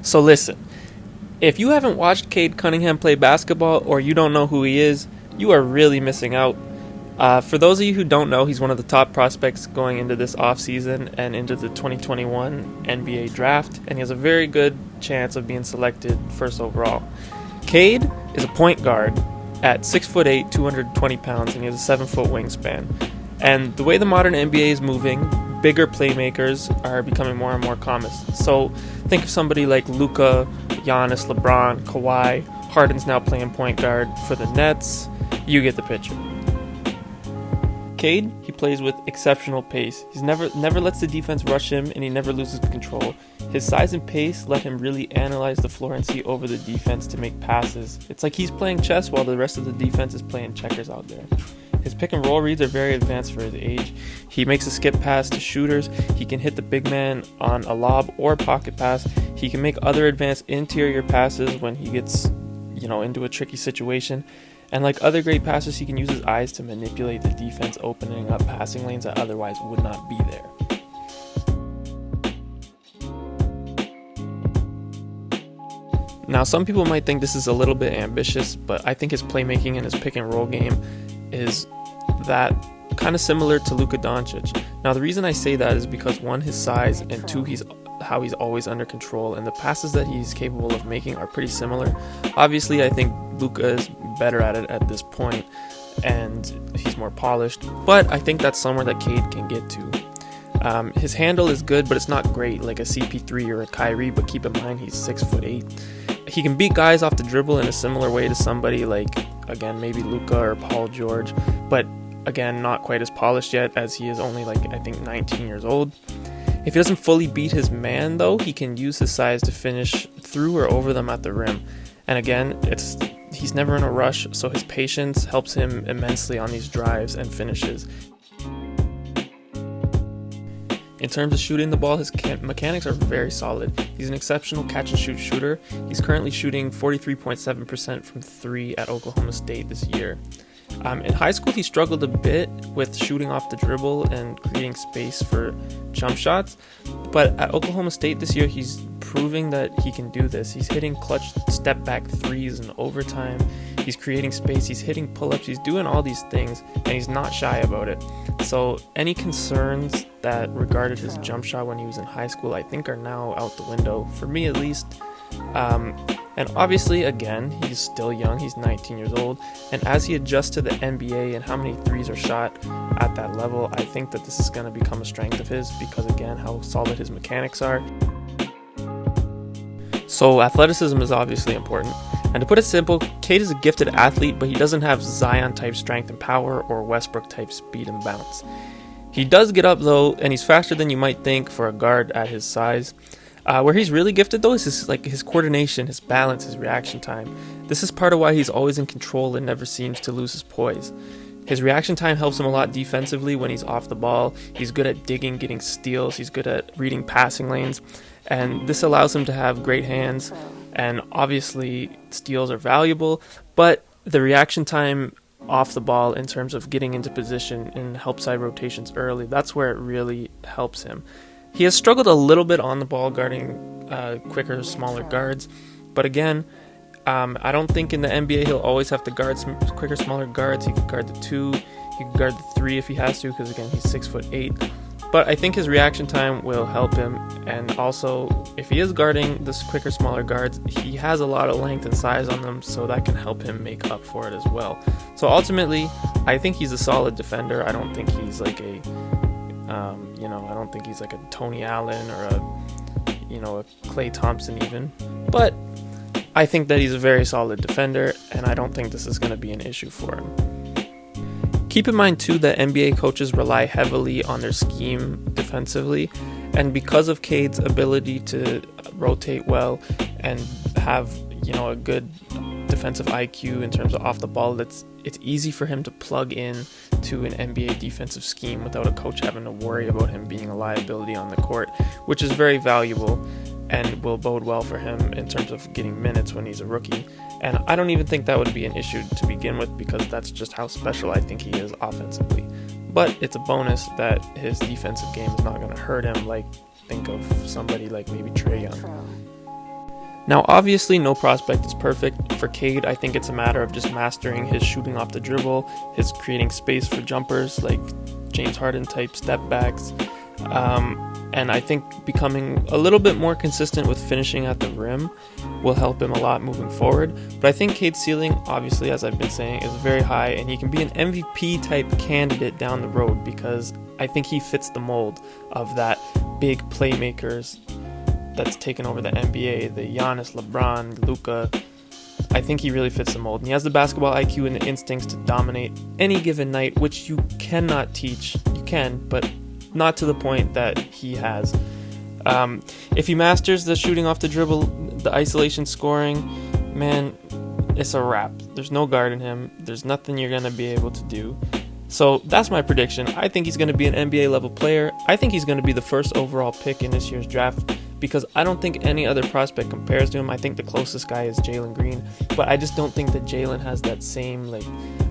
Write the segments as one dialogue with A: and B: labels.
A: So listen, if you haven't watched Cade Cunningham play basketball or you don't know who he is, you are really missing out. For those of you who don't know, he's one of the top prospects going into this offseason and into the 2021 NBA draft, and he has a very good chance of being selected first overall. Cade is a point guard at 6'8", 220 pounds, and he has a 7-foot wingspan. And the way the modern NBA is moving, bigger playmakers are becoming more and more common. So think of somebody like Luka, Giannis, LeBron, Kawhi. Harden's now playing point guard for the Nets. You get the picture. Cade, he plays with exceptional pace. He's never lets the defense rush him, and he never loses control. His size and pace let him really analyze the floor and see over the defense to make passes. It's like he's playing chess while the rest of the defense is playing checkers out there. His pick and roll reads are very advanced for his age. He makes a skip pass to shooters. He can hit the big man on a lob or pocket pass. He can make other advanced interior passes when he gets, into a tricky situation. And like other great passers, he can use his eyes to manipulate the defense, opening up passing lanes that otherwise would not be there. Now, some people might think this is a little bit ambitious, but I think his playmaking and his pick and roll game is that kind of similar to Luka Doncic. Now, the reason I say that is because one, his size, and two, he's always under control, and the passes that he's capable of making are pretty similar. Obviously, I think Luka is better at it at this point, and he's more polished, but I think that's somewhere that Cade can get to. His handle is good, but it's not great like a CP3 or a Kyrie, but keep in mind he's 6'8". He can beat guys off the dribble in a similar way to somebody like, again, maybe Luka or Paul George, but again, not quite as polished yet, as he is only 19 years old. If he doesn't fully beat his man, though, he can use his size to finish through or over them at the rim. And again, he's never in a rush, so his patience helps him immensely on these drives and finishes. In terms of shooting the ball, his mechanics are very solid. He's an exceptional catch-and-shoot shooter. He's currently shooting 43.7% from 3 at Oklahoma State this year. In high school, he struggled a bit with shooting off the dribble and creating space for jump shots. But at Oklahoma State this year, he's proving that he can do this. He's hitting clutch step-back threes in overtime. He's creating space. He's hitting pull-ups. He's doing all these things, and he's not shy about it. So any concerns that regarded his jump shot when he was in high school, I think are now out the window, for me at least. And obviously, again, he's still young. He's 19 years old. And as he adjusts to the NBA and how many threes are shot at that level, I think that this is going to become a strength of his because, again, how solid his mechanics are. So athleticism is obviously important. And to put it simple, Cade is a gifted athlete, but he doesn't have Zion-type strength and power or Westbrook-type speed and bounce. He does get up, though, and he's faster than you might think for a guard at his size. Where he's really gifted, though, is his coordination, his balance, his reaction time. This is part of why he's always in control and never seems to lose his poise. His reaction time helps him a lot defensively when he's off the ball. He's good at digging, getting steals. He's good at reading passing lanes. And this allows him to have great hands. And obviously, steals are valuable. But the reaction time off the ball in terms of getting into position and help side rotations early, that's where it really helps him. He has struggled a little bit on the ball guarding quicker, smaller guards. But again, I don't think in the NBA he'll always have to guard some quicker, smaller guards. He could guard the 2, he could guard the 3 if he has to, because again, he's 6'8". But I think his reaction time will help him. And also, if he is guarding this quicker, smaller guards, he has a lot of length and size on them, so that can help him make up for it as well. So ultimately, I think he's a solid defender. I don't think he's like a I don't think he's like a Tony Allen or a Klay Thompson even. But I think that he's a very solid defender, and I don't think this is going to be an issue for him. Keep in mind, too, that NBA coaches rely heavily on their scheme defensively, and because of Cade's ability to rotate well and have, a good defensive IQ in terms of off the ball, it's easy for him to plug in to an NBA defensive scheme without a coach having to worry about him being a liability on the court, which is very valuable and will bode well for him in terms of getting minutes when he's a rookie. And I don't even think that would be an issue to begin with, because that's just how special I think he is offensively. But it's a bonus that his defensive game is not going to hurt him, like think of somebody like maybe Trae Young. Now, obviously, no prospect is perfect. For Cade, I think it's a matter of just mastering his shooting off the dribble, his creating space for jumpers, like James Harden type step backs, and I think becoming a little bit more consistent with finishing at the rim will help him a lot moving forward. But I think Cade's ceiling, obviously, as I've been saying, is very high, and he can be an MVP type candidate down the road because I think he fits the mold of that big playmakers that's taken over the NBA, the Giannis, LeBron, Luka. I think he really fits the mold, and he has the basketball IQ and the instincts to dominate any given night, which you cannot teach. You can, but not to the point that he has. If he masters the shooting off the dribble, the isolation scoring, man, it's a wrap. There's no guarding him. There's nothing you're going to be able to do. So that's my prediction. I think he's going to be an NBA level player. I think he's going to be the first overall pick in this year's draft because I don't think any other prospect compares to him. I think the closest guy is Jalen Green, but I just don't think that Jalen has that same like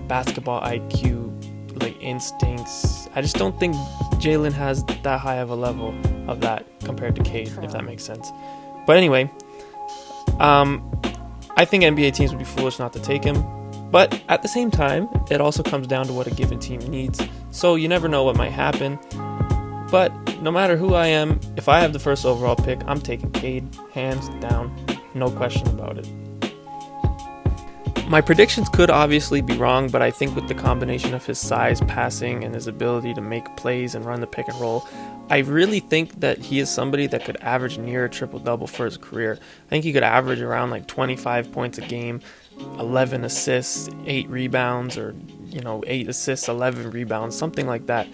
A: basketball IQ, like instincts. I just don't think Jalen has that high of a level of that compared to Cade, if that makes sense. But anyway, I think NBA teams would be foolish not to take him. But at the same time, it also comes down to what a given team needs. So you never know what might happen. But no matter who I am, if I have the first overall pick, I'm taking Cade, hands down, no question about it. My predictions could obviously be wrong, but I think with the combination of his size, passing, and his ability to make plays and run the pick and roll, I really think that he is somebody that could average near a triple-double for his career. I think he could average around like 25 points a game, 11 assists, 8 rebounds, or 8 assists, 11 rebounds, something like that.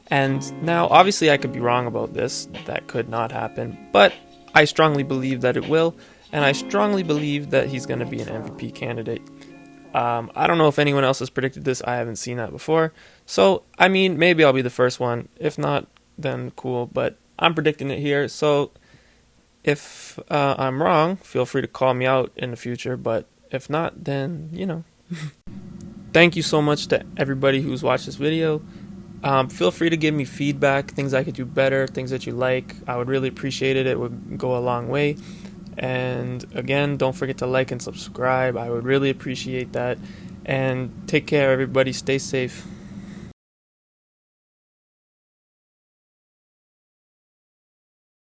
A: And now, obviously, I could be wrong about this. That could not happen, but I strongly believe that it will, and I strongly believe that he's going to be an MVP candidate. I don't know if anyone else has predicted this. I haven't seen that before. So, I mean, maybe I'll be the first one. If not, then cool. But I'm predicting it here. So, if I'm wrong, feel free to call me out in the future. But if not, then, Thank you so much to everybody who's watched this video. Feel free to give me feedback, things I could do better, things that you like. I would really appreciate it. It would go a long way. And again, don't forget to like and subscribe. I would really appreciate that. And take care, everybody. Stay safe.